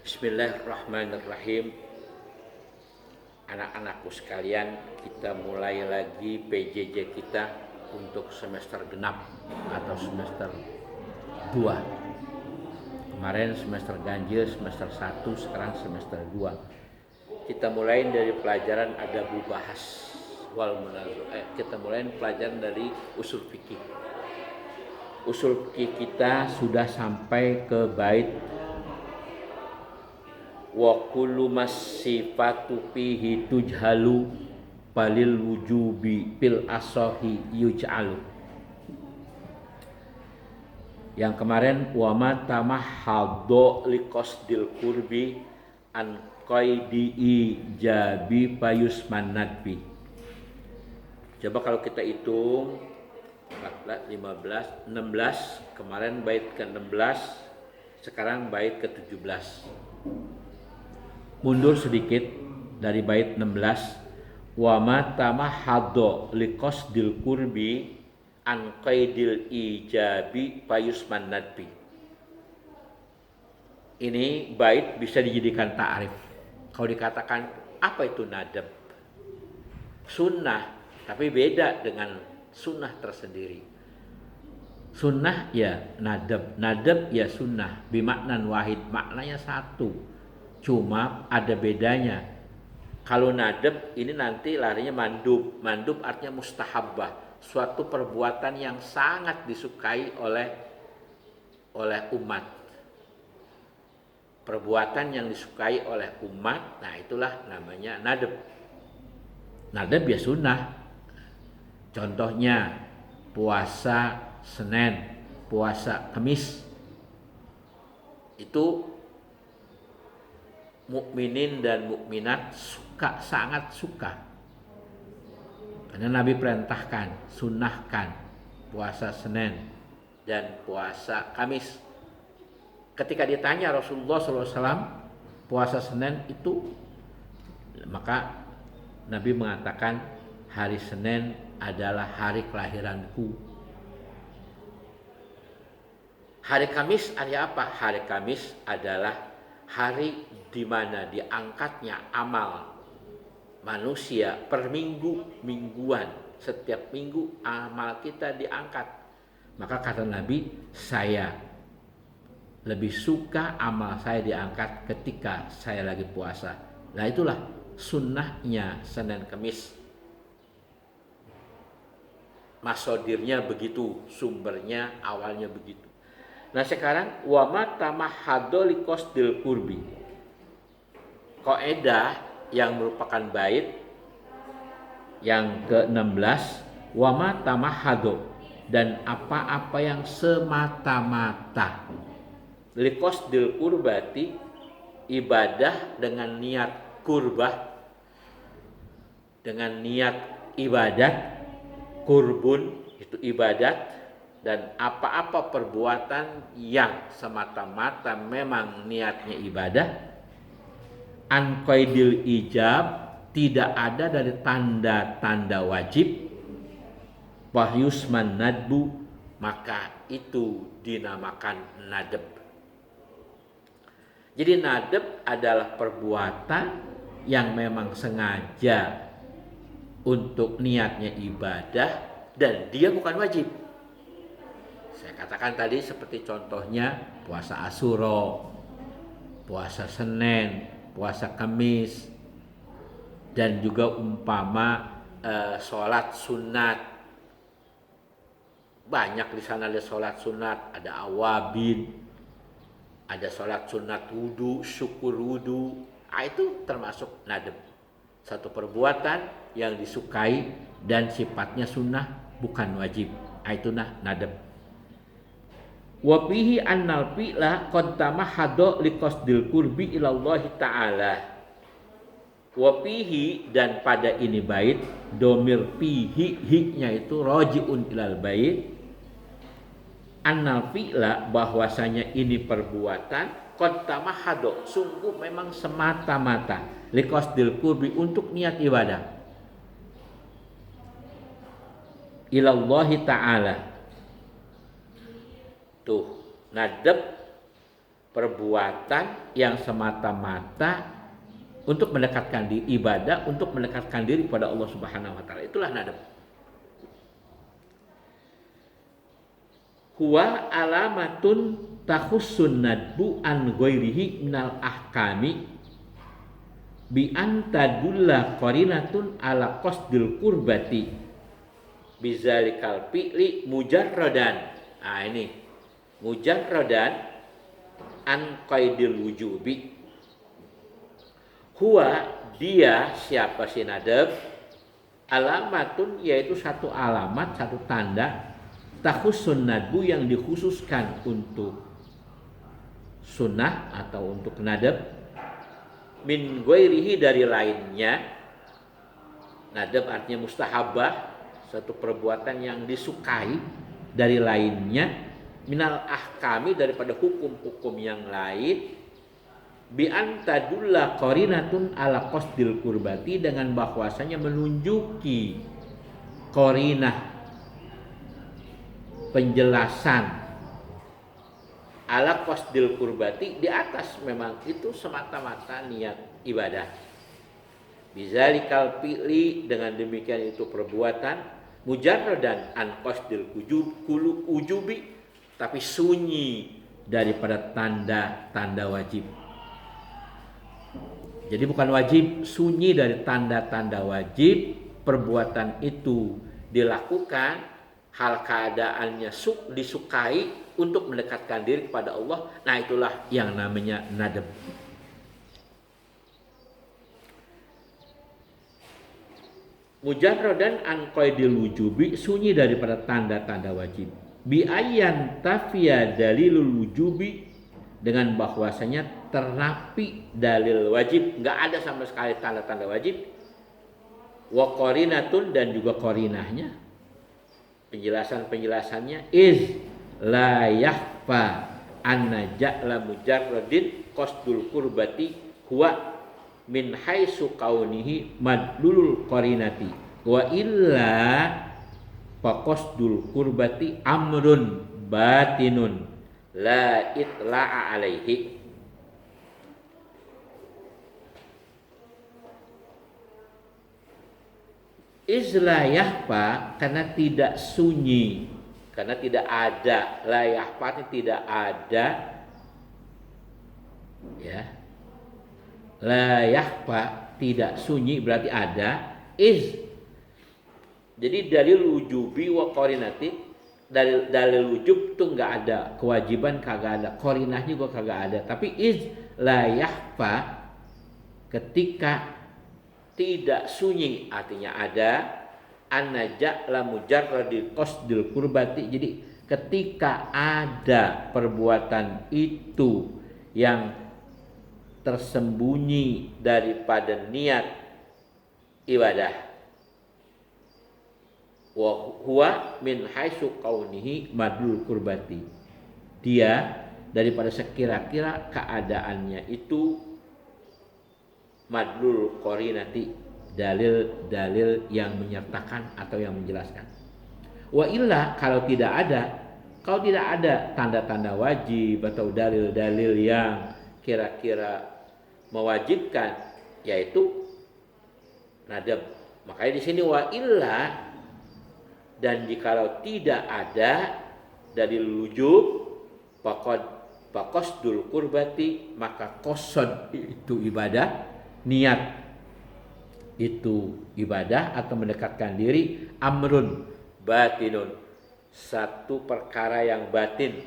Bismillahirrahmanirrahim. Anak-anakku sekalian, kita mulai lagi PJJ kita untuk semester genap atau semester 2. Kemarin semester ganjil, semester 1, sekarang semester 2. Kita mulai dari pelajaran adabul bahas wal munazur. Kita mulai pelajaran dari usul fikih. Usul fikih kita sudah sampai ke bait wa kullu masifatu fihi tujhalu balil wujubi fil asahi yuj'alu. Yang kemarin wa ma tamahhaddu liqasdil qurbi an qaidi ijabi payusman nadbi. Coba kalau kita hitung 14, 15, 16, kemarin bait ke-16, sekarang bait ke-17. Mundur sedikit dari bait 16. Wa ma tamahhaddu liqasdil qurbi an qaidil ijabi payusman nadbi. Ini bait bisa dijadikan ta'rif. Kalau dikatakan apa itu nadab? Sunnah, tapi beda dengan sunnah tersendiri. Sunnah ya nadab, nadab ya sunnah, bimaknan wahid, maknanya satu. Cuma ada bedanya. Kalau nadab ini nanti larinya mandub. Mandub artinya mustahabbah, suatu perbuatan yang sangat disukai oleh umat. Perbuatan yang disukai oleh umat, nah itulah namanya nadab. Nadab ya sunnah. Contohnya puasa Senin, puasa Kamis. Itu mukminin dan mukminat suka, sangat suka. Karena Nabi perintahkan, sunnahkan puasa Senin dan puasa Kamis. Ketika ditanya Rasulullah SAW puasa Senin itu, maka Nabi mengatakan hari Senin adalah hari kelahiranku. Hari Kamis hari apa? Hari Kamis adalah hari di mana diangkatnya amal manusia per mingguan. Setiap minggu amal kita diangkat. Maka kata Nabi, saya lebih suka amal saya diangkat ketika saya lagi puasa. Nah itulah sunnahnya Senin Kamis. Masodirnya begitu, sumbernya awalnya begitu. Nah sekarang wa ma tamahhaddu liqasdil qurbi. Kaidah yang merupakan bait yang ke-16, wa ma tamahhaddu, dan apa-apa yang semata-mata liqasdil qurbati, ibadah dengan niat kurbah, dengan niat ibadat, kurbun itu ibadat, dan apa-apa perbuatan yang semata-mata memang niatnya ibadah, an qaidil ijab, tidak ada dari tanda-tanda wajib, wahyusman nadbu, maka itu dinamakan nadab. Jadi nadab adalah perbuatan yang memang sengaja untuk niatnya ibadah dan dia bukan wajib. Saya katakan tadi seperti contohnya puasa Asyura, puasa Senin, puasa Kamis, dan juga umpama sholat sunat. Banyak di sana ada sholat sunat, ada awabin, ada sholat sunat wudu, syukur wudu. Itu termasuk nadab. Satu perbuatan yang disukai dan sifatnya sunnah, bukan wajib. Itu nadab. Wa fihi annal fi'la qad tamahhaddu liqasdil qurbi ilallahi ta'ala. Wa fihi, dan pada ini bait domir fihi, hi-nya itu raji'un ilal bait. Annal fi'la, bahwasanya ini perbuatan qad tamahhaddu, sungguh memang semata-mata liqasdil qurbi, untuk niat ibadah ilallahi ta'ala. Tuh, nadab perbuatan yang semata-mata untuk mendekatkan diri, ibadah untuk mendekatkan diri kepada Allah Subhanahu wa taala. Itulah nadab. Huwa alamatun takhussun nadbu an ghairihi minal ahkami bi an tadulla qarinatun ala qasdil qurbati bizalikal fi'li mujarradan. Nah ini mujarradan an qaidil wujubi. Huwa dia siapa si nadab, alamatun yaitu satu alamat, satu tanda takhussun nadbu yang dikhususkan untuk sunnah atau untuk nadab min ghairihi dari lainnya. Nadab artinya mustahabah, satu perbuatan yang disukai dari lainnya, minal ahkami daripada hukum-hukum yang lain, bi antadulla qarinatun ala qasdil qurbati dengan bahwasanya menunjuki qarinah penjelasan ala qasdil qurbati di atas memang itu semata-mata niat ibadah. Bizalikal fi'li dengan demikian itu perbuatan mujarradan an qasdil ujubi tapi sunyi daripada tanda-tanda wajib. Jadi bukan wajib, sunyi dari tanda-tanda wajib, perbuatan itu dilakukan, hal keadaannya disukai untuk mendekatkan diri kepada Allah. Nah itulah yang namanya nadab. Mujarradan an qaidil wujubi, sunyi daripada tanda-tanda wajib. Bi ayyan tafiya dalilul wujubi, dengan bahwasanya terapi dalil wajib, nggak ada sama sekali tanda-tanda wajib. Wa qarinatun dan juga qarinahnya, penjelasannya iz la yahfa anna ja'la mujarradin qasdul qurbati huwa min haitsu kaunihi madlulul qarinati wa illa fa qasdul qurbati amrun batinun la itla'a alaihi. Izla yahfa karena tidak sunyi, karena tidak ada, la yahfa tidak ada, ya, la yahfa tidak sunyi berarti ada, jadi dalil wujubi wa qarinati, dalil wujub tuh nggak ada, kewajiban kagak ada, qarinah juga kagak ada, tapi la yahfa ketika tidak sunyi artinya ada, anaja la mujarradil qasdil qurbati, jadi ketika ada perbuatan itu yang tersembunyi daripada niat ibadah, wa huwa min haitsu kaunihi madlul qurbati, dia daripada sekira-kira keadaannya itu madlul qarinati, dalil-dalil yang menyertakan atau yang menjelaskan. Wa illa kalau tidak ada tanda-tanda wajib atau dalil-dalil yang kira-kira mewajibkan, yaitu nadab. Makanya di sini wa illa, dan jikalau tidak ada dalil wujub faqasdul qurbati, maka qasad itu ibadah, niat itu ibadah atau mendekatkan diri, amrun batinun, satu perkara yang batin,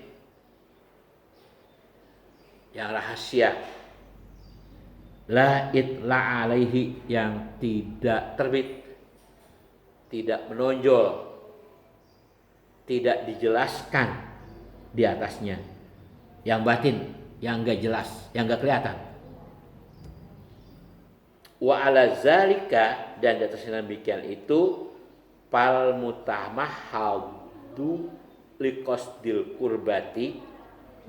yang rahasia, la itla alaihi, yang tidak terbit, tidak menonjol, tidak dijelaskan di atasnya, yang batin, yang enggak jelas, yang enggak kelihatan. Wa ala zalika, dan di atas demikian itu, fal mutamahhadu liqasdil qurbati,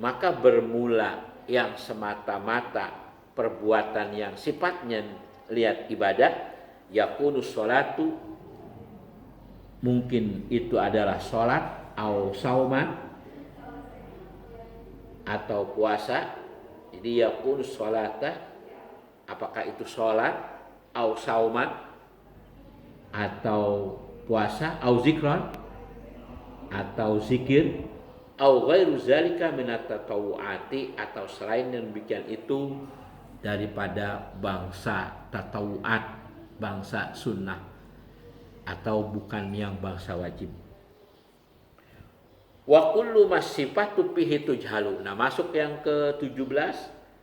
maka bermula yang semata-mata perbuatan yang sifatnya lihat ibadah, yakunu sholatu, mungkin itu adalah sholat, au sauman atau puasa, Jadi yakun sholata, apakah itu sholat, au sauman, atau puasa, au zikron, atau zikir, au ghairu zalika minat tatawuati, atau selain yang demikian itu daripada bangsa tatawuat, bangsa sunnah, atau bukan yang bangsa wajib. Wa kullu masifatu fihi tujhalu. Nah, masuk yang ke-17,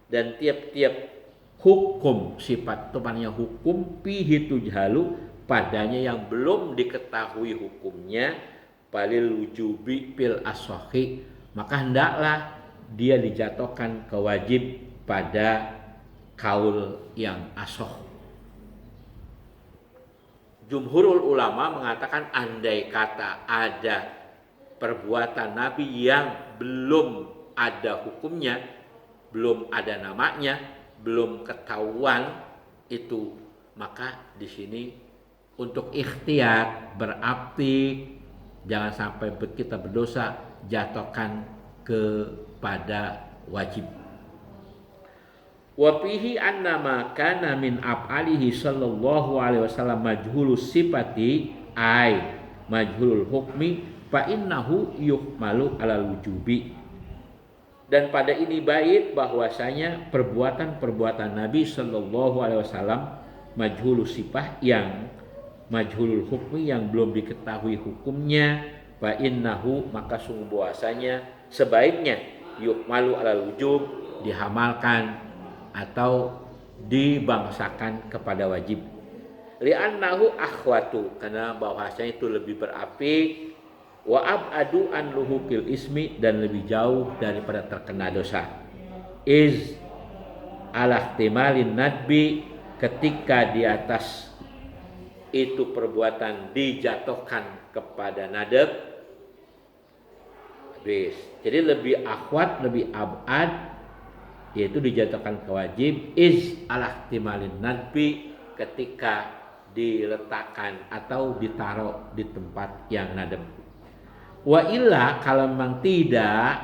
dan tiap-tiap hukum sifat temannya hukum fihi tujhalu, padanya yang belum diketahui hukumnya, palil wujubi fil asohi, maka hendaklah dia dijatuhkan ke wajib pada kaul yang asoh. Jumhurul ulama mengatakan andai kata ada perbuatan Nabi yang belum ada hukumnya, belum ada namanya, belum ketahuan itu, maka di sini untuk ikhtiyat berarti jangan sampai kita berdosa, jatuhkan kepada wajib. Wa fihi anna ma kana min af'alihi sallallahu alaihi wasallam majhulus sifati ay majhulul hukmi fa innahu yuhmalu alal wujubi. Dan pada ini bait bahwasanya perbuatan-perbuatan Nabi sallallahu alaihi wasallam majhulus sifah, yang majhulul hukmi, yang belum diketahui hukumnya, fa innahu, maka sungguh bahwasanya sebaiknya yuhmalu alal wujub, dihamalkan atau dibangsakan kepada wajib. Li'annahu akhwatu, karena bahwasanya itu lebih berapi, wa abadu an luhukil ismi, dan lebih jauh daripada terkena dosa. Iz ala ihtimalin nadbi, ketika di atas itu perbuatan dijatuhkan kepada nadab. Habis. Jadi lebih akhwat, lebih abad, yaitu dijatuhkan ke wajib. Iz ala ihtimalin nadbi, ketika diletakkan atau ditaruh di tempat yang nadab. Wa illa, kalau memang tidak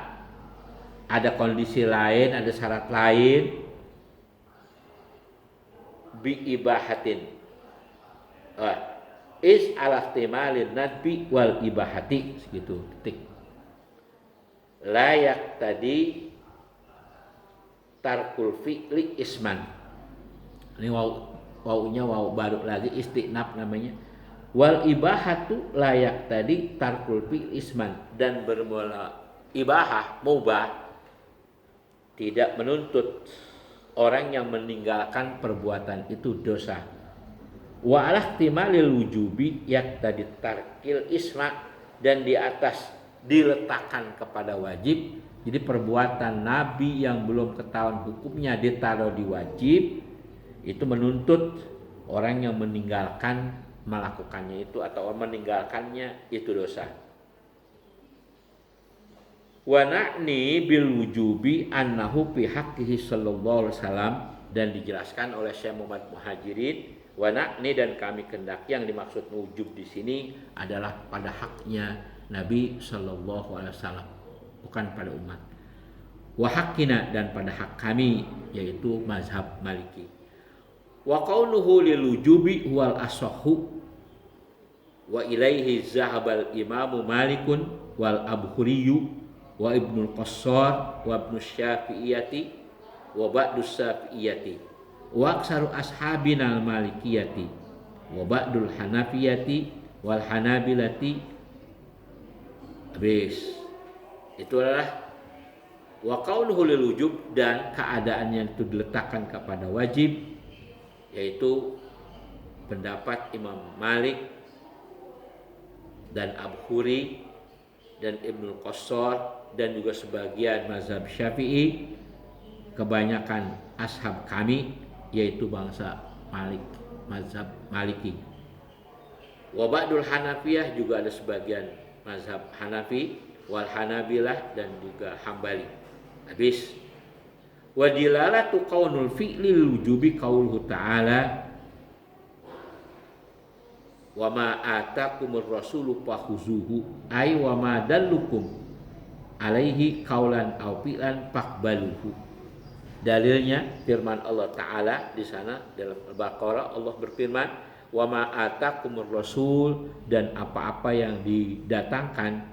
ada kondisi lain, ada syarat lain, bi ibahatin, is ala ihtimalin nadbi wal ibahati, segitu, titik. Layak tadi tarkul fi'li isman. Ini wawunya waw baru lagi, istinaf namanya. Wal ibahatu layak tadi tarkul fi'li isman, dan bermula ibahah, mubah, tidak menuntut orang yang meninggalkan perbuatan itu dosa. Wa ala ihtimalil wujubi yak tadi tarkil isma, dan di atas diletakkan kepada wajib. Jadi perbuatan Nabi yang belum ketahuan hukumnya ditaruh di wajib, itu menuntut orang yang meninggalkan melakukannya itu atau meninggalkannya itu dosa. Wa na'ni bil wujubi annahu fi haqqihi sallallahu alaihi wasallam, dan dijelaskan oleh Syekh Muhammad Muhajirin, wa na'ni, dan kami kendaki, yang dimaksud wujub di sini adalah pada haknya Nabi sallallahu alaihi wasallam, bukan pada umat. Wa haqqina, dan pada hak kami, yaitu mazhab Maliki. Wa qawluhu lil wujubi huwal asahhu, wa ilaihi zahabal imamu Malikun wal Abkhuriyyu wa Ibnul Qassar wa Ibnu Syafi'iyati wa ba'du Syafi'iyati wa aksaru ashabina al Malikiyati wa ba'dul Hanafiyati wal Hanabilati. Habis. Itu adalah wa qauluhu lil wujub, dan keadaannya itu diletakkan kepada wajib, yaitu pendapat Imam Malik dan Abkhuri dan Ibnul Qassar, dan juga sebagian mazhab Syafi'i, kebanyakan ashab kami, yaitu bangsa Malik, mazhab Maliki. Wa ba'dul Hanafiyah, juga ada sebagian mazhab Hanafi, wal Hanabilah, dan juga Hambali. Habis. Wa dilalatu qaulul fi'li wujubi qauluhu ta'ala wa ma atakumur rasulu fakhuzuhu, ay wa ma dallukum alaihi qaulan aw fi'lan faqbaluhu. Dalilnya firman Allah Ta'ala di sana dalam Al-Baqarah, Allah berfirman, wa ma atakumur rasul, dan apa-apa yang didatangkan,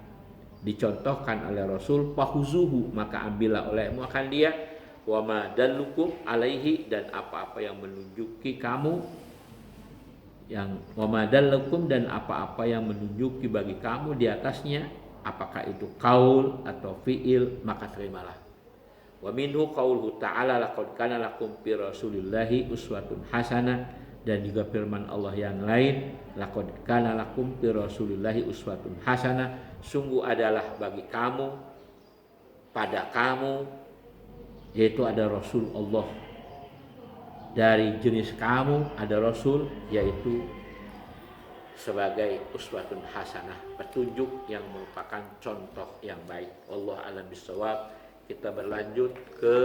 dicontohkan oleh Rasul, fahuzuhu, maka ambillah olehmu akan dia, wa ma dallukum alaihi, dan apa-apa yang menunjuki kamu, yang wa ma dallukum, dan apa-apa yang menunjuki bagi kamu di atasnya, apakah itu qaul atau fiil, maka terimalah. Wa minhu qauluhu ta'ala laqad kana lakum fi rasulillahi uswatun hasanah, dan juga firman Allah yang lain, laqad kana lakum fi rasulillahi uswatun hasanah, sungguh adalah bagi kamu, pada kamu, yaitu ada Rasul Allah, dari jenis kamu ada Rasul, yaitu sebagai uswatun hasanah, petunjuk yang merupakan contoh yang baik. Allah alam bisawab. Kita berlanjut ke